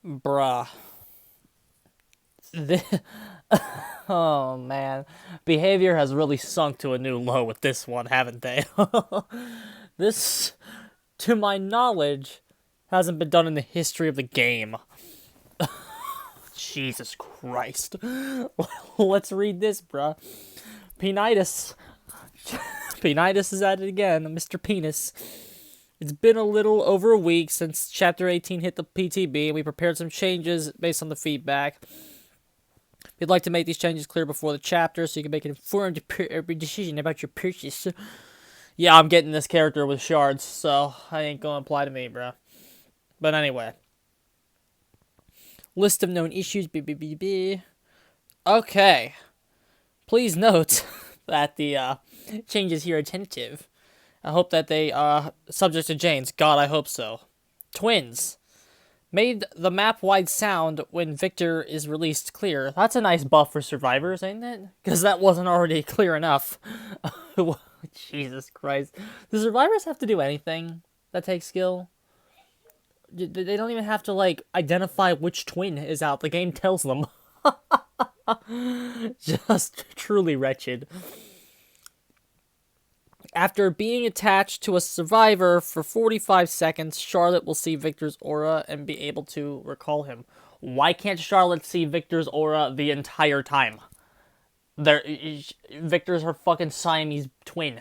Bruh. Thi- oh man. Behavior has really sunk to a new low with this one, haven't they? This, to my knowledge, hasn't been done in the history of the game. Jesus Christ. Let's read this, bruh. Penitus. Penitus is at it again, Mr. Penis. It's been a little over a week since Chapter 18 hit the PTB, and we prepared some changes based on the feedback. We'd like to make these changes clear before the chapter so you can make an informed decision about your purchase. Yeah, I'm getting this character with shards, so I ain't gonna apply to me, bro. But anyway. List of known issues, Okay. Please note that the changes here are tentative. I hope that they are subject to Jane's. God, I hope so. Twins. Made the map-wide sound when Victor is released clear. That's a nice buff for survivors, ain't it? Because that wasn't already clear enough. Jesus Christ. Do survivors have to do anything that takes skill? They don't even have to, like, identify which twin is out. The game tells them. Just truly wretched. After being attached to a survivor for 45 seconds, Charlotte will see Victor's aura and be able to recall him. Why can't Charlotte see Victor's aura the entire time? Victor's her fucking Siamese twin.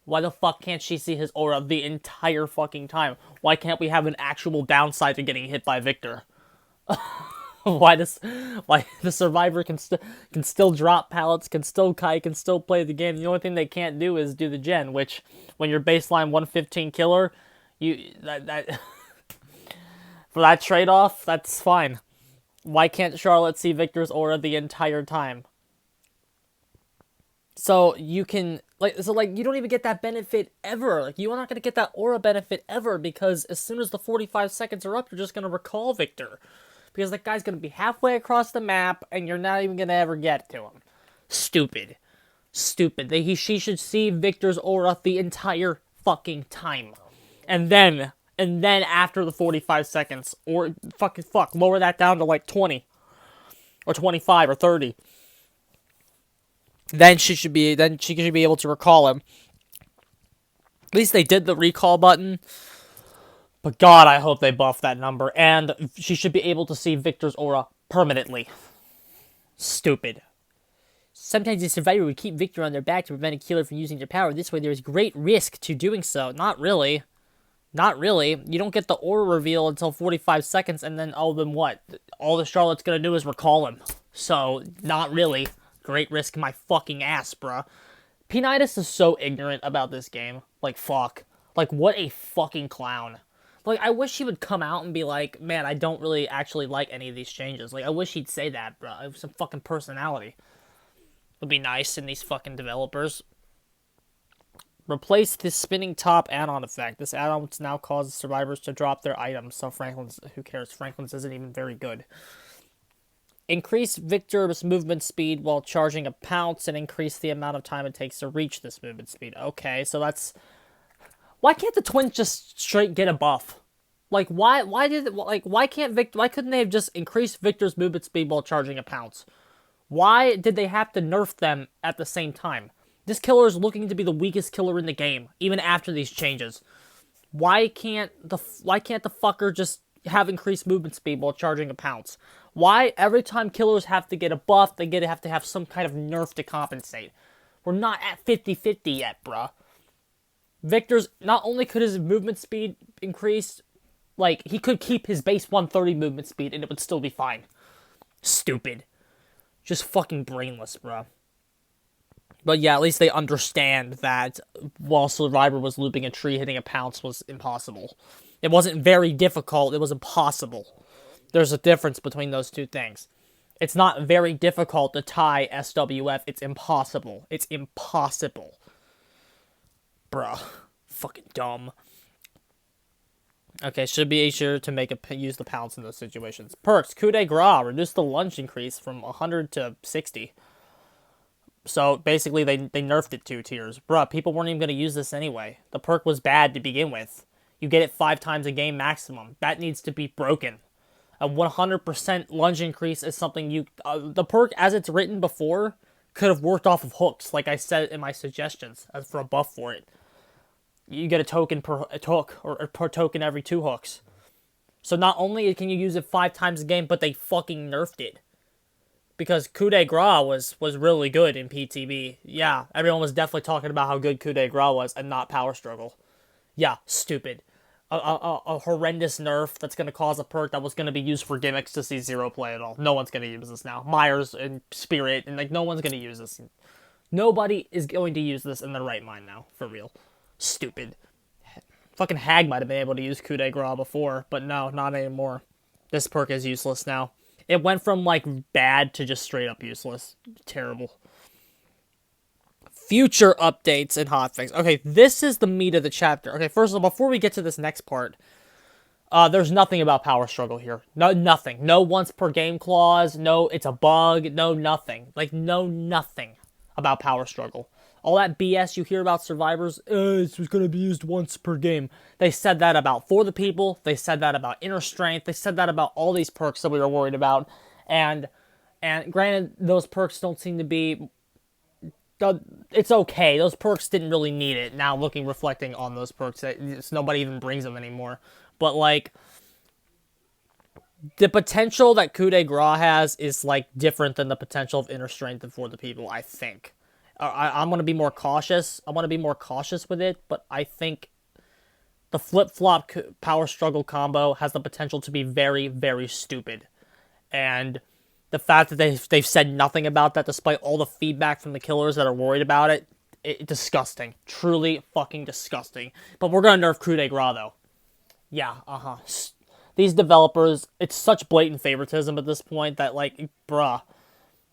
Why the fuck can't she see his aura the entire fucking time? Why can't we have an actual downside to getting hit by Victor? why the survivor can still drop pallets, can still kite, can still play the game. The only thing they can't do is do the gen, which when you're baseline 115 killer, that for that trade-off, that's fine. Why can't Charlotte see Victor's aura the entire time? So you can you don't even get that benefit ever. Like, you're not gonna get that aura benefit ever, because as soon as the 45 seconds are up, you're just gonna recall Victor. Because that guy's gonna be halfway across the map, and you're not even gonna ever get to him. Stupid. Stupid. She should see Victor's aura the entire fucking time. And then after the 45 seconds, or lower that down to like 20. Or 25 or 30. Then she should be able to recall him. At least they did the recall button. But God, I hope they buff that number. And she should be able to see Victor's aura permanently. Stupid. Sometimes the survivor would keep Victor on their back to prevent a killer from using their power. This way there is great risk to doing so. Not really. Not really. You don't get the aura reveal until 45 seconds, and then what? All the Charlotte's gonna do is recall him. So, not really. Great risk my fucking ass, bruh. Penitus is so ignorant about this game. Like, fuck. Like, what a fucking clown. Like, I wish he would come out and be like, man, I don't really actually like any of these changes. Like, I wish he'd say that, bro. Have some fucking personality. Would be nice in these fucking developers. Replace the spinning top add-on effect. This add-on now causes survivors to drop their items. So who cares? Franklin's isn't even very good. Increase Victor's movement speed while charging a pounce, and increase the amount of time it takes to reach this movement speed. Okay, so that's... Why can't the twins just straight get a buff? Like, why couldn't they have just increased Victor's movement speed while charging a pounce? Why did they have to nerf them at the same time? This killer is looking to be the weakest killer in the game, even after these changes. Why can't the fucker just have increased movement speed while charging a pounce? Why every time killers have to get a buff, they have to have some kind of nerf to compensate? We're not at 50-50 yet, bruh. Victor's, not only could his movement speed increase, like, he could keep his base 130 movement speed and it would still be fine. Stupid. Just fucking brainless, bruh. But yeah, at least they understand that while Survivor was looping a tree, hitting a pounce was impossible. It wasn't very difficult, it was impossible. There's a difference between those two things. It's not very difficult to tie SWF. It's impossible. It's impossible. Bruh. Fucking dumb. Okay, should be easier to use the pounce in those situations. Perks. Coup de grace. Reduce the lunge increase from 100 to 60. So, basically, they nerfed it 2 tiers. Bruh, people weren't even going to use this anyway. The perk was bad to begin with. You get it 5 times a game maximum. That needs to be broken. A 100% lunge increase is something you... the perk, as it's written before, could have worked off of hooks, like I said in my suggestions, as for a buff for it. You get a token per hook, or per token every 2 hooks. So not only can you use it 5 times a game, but they fucking nerfed it. Because coup de grace was really good in PTB. Yeah, everyone was definitely talking about how good coup de grace was and not power struggle. Yeah, stupid. A horrendous nerf that's going to cause a perk that was going to be used for gimmicks to see 0 play at all. No one's going to use this now. Myers and Spirit, and like no one's going to use this. Nobody is going to use this in their right mind now, for real. Stupid. Fucking Hag might have been able to use coup de grace before, but no, not anymore. This perk is useless now. It went from, like, bad to just straight up useless. Terrible. Future updates and hotfix. Okay, this is the meat of the chapter. Okay, first of all, before we get to this next part, there's nothing about power struggle here. No, nothing. No once per game clause. No, it's a bug. No, nothing. Like, no, nothing about power struggle. All that BS you hear about survivors, it's going to be used once per game. They said that about For the People. They said that about Inner Strength. They said that about all these perks that we were worried about. And granted, those perks don't seem to be... it's okay. Those perks didn't really need it. Now, reflecting on those perks, nobody even brings them anymore. But, like, the potential that coup de grace has is, like, different than the potential of Inner Strength and For the People, I think. I'm going to be more cautious. I want to be more cautious with it, but I think the flip-flop power struggle combo has the potential to be very, very stupid. And the fact that they've said nothing about that despite all the feedback from the killers that are worried about it, disgusting. Truly fucking disgusting. But we're going to nerf coup de grace, though. Yeah, These developers, it's such blatant favoritism at this point that, like, bruh.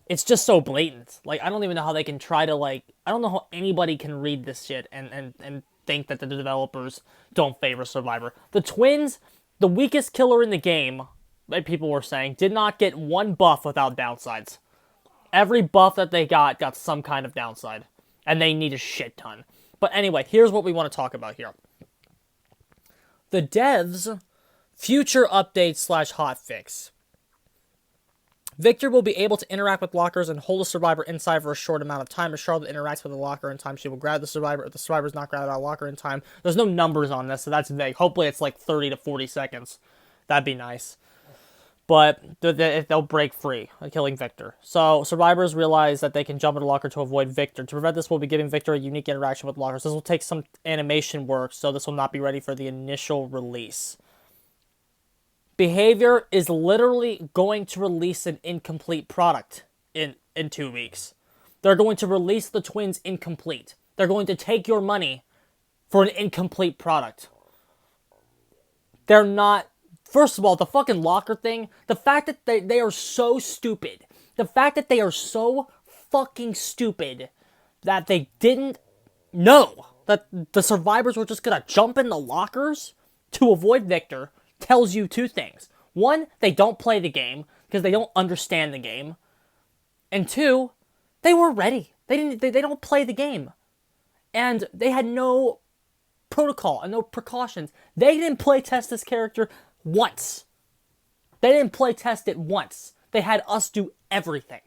It's just so blatant. Like, I don't even know how they can try to, like... I don't know how anybody can read this shit and think that the developers don't favor Survivor. The Twins, the weakest killer in the game, like people were saying, did not get one buff without downsides. Every buff that they got some kind of downside. And they need a shit ton. But anyway, here's what we want to talk about here. The devs, future updates / hotfix. Victor will be able to interact with lockers and hold a survivor inside for a short amount of time. As Charlotte interacts with the locker in time, she will grab the survivor. If the survivor is not grabbed out of the locker in time, there's no numbers on this, so that's vague. Hopefully it's like 30 to 40 seconds. That'd be nice. But they'll break free, killing Victor. So survivors realize that they can jump in the locker to avoid Victor. To prevent this, we'll be giving Victor a unique interaction with lockers. This will take some animation work, so this will not be ready for the initial release. Behavior is literally going to release an incomplete product in 2 weeks. They're going to release the Twins incomplete. They're going to take your money for an incomplete product. They're not... First of all, the fucking locker thing, the fact that they are so stupid, the fact that they are so fucking stupid that they didn't know that the survivors were just going to jump in the lockers to avoid Victor tells you 2 things. 1, they don't play the game because they don't understand the game. And 2, they were ready. They don't play the game. And they had no protocol and no precautions. They didn't play test this character once. They didn't play test it once. They had us do everything.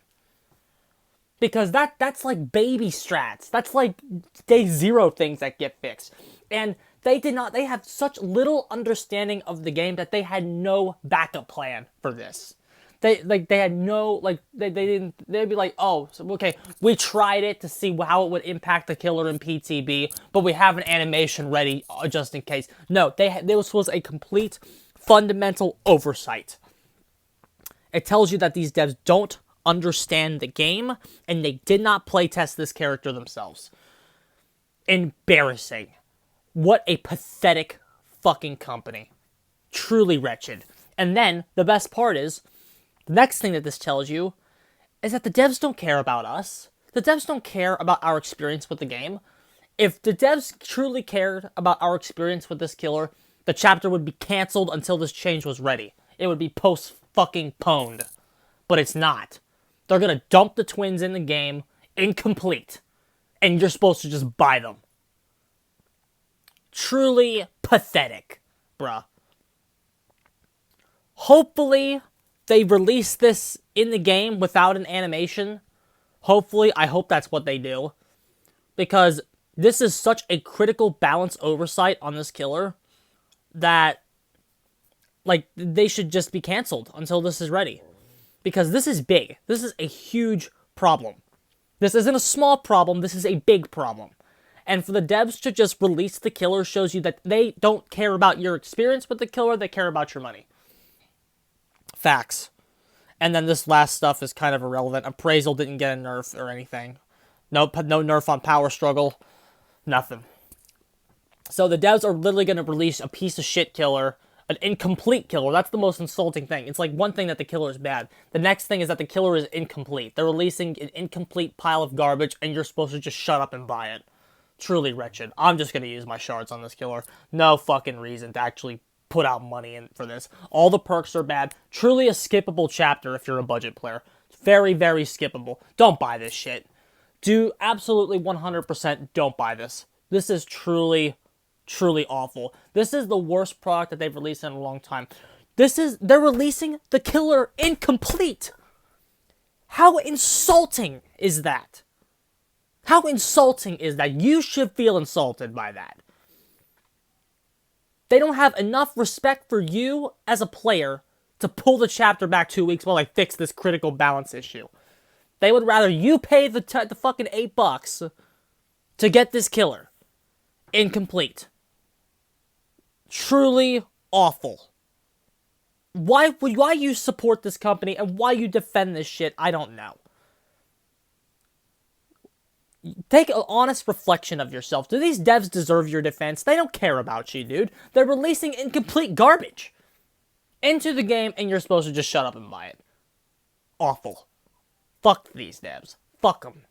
Because that's like baby strats. That's like day 0 things that get fixed. And they have such little understanding of the game that they had no backup plan for this. They'd be like, oh, so, okay, we tried it to see how it would impact the killer in PTB, but we have an animation ready just in case. No, this was a complete fundamental oversight. It tells you that these devs don't understand the game, and they did not playtest this character themselves. Embarrassing. What a pathetic fucking company. Truly wretched. And then, the best part is, the next thing that this tells you is that the devs don't care about us. The devs don't care about our experience with the game. If the devs truly cared about our experience with this killer, the chapter would be canceled until this change was ready. It would be post-fucking-poned. But it's not. They're gonna dump the Twins in the game, incomplete. And you're supposed to just buy them. Truly pathetic, bruh. Hopefully, they release this in the game without an animation. Hopefully, I hope that's what they do. Because this is such a critical balance oversight on this killer that, like, they should just be canceled until this is ready. Because this is big. This is a huge problem. This isn't a small problem, this is a big problem. And for the devs to just release the killer shows you that they don't care about your experience with the killer, they care about your money. Facts. And then this last stuff is kind of irrelevant. Appraisal didn't get a nerf or anything. No nerf on Power Struggle. Nothing. So the devs are literally going to release a piece of shit killer, an incomplete killer. That's the most insulting thing. It's like one thing that the killer is bad. The next thing is that the killer is incomplete. They're releasing an incomplete pile of garbage, and you're supposed to just shut up and buy it. Truly wretched. I'm just going to use my shards on this killer. No fucking reason to actually put out money in for this. All the perks are bad. Truly a skippable chapter if you're a budget player. Very, very skippable. Don't buy this shit. Do absolutely 100% don't buy this. This is truly awful. This is the worst product that they've released in a long time. They're releasing the killer incomplete. How insulting is that? How insulting is that? You should feel insulted by that. They don't have enough respect for you as a player to pull the chapter back 2 weeks while they fix this critical balance issue. They would rather you pay the fucking $8 to get this killer incomplete. Truly awful. Why you support this company and why you defend this shit, I don't know. Take an honest reflection of yourself. Do these devs deserve your defense? They don't care about you, dude. They're releasing incomplete garbage into the game, and you're supposed to just shut up and buy it. Awful. Fuck these devs. Fuck them.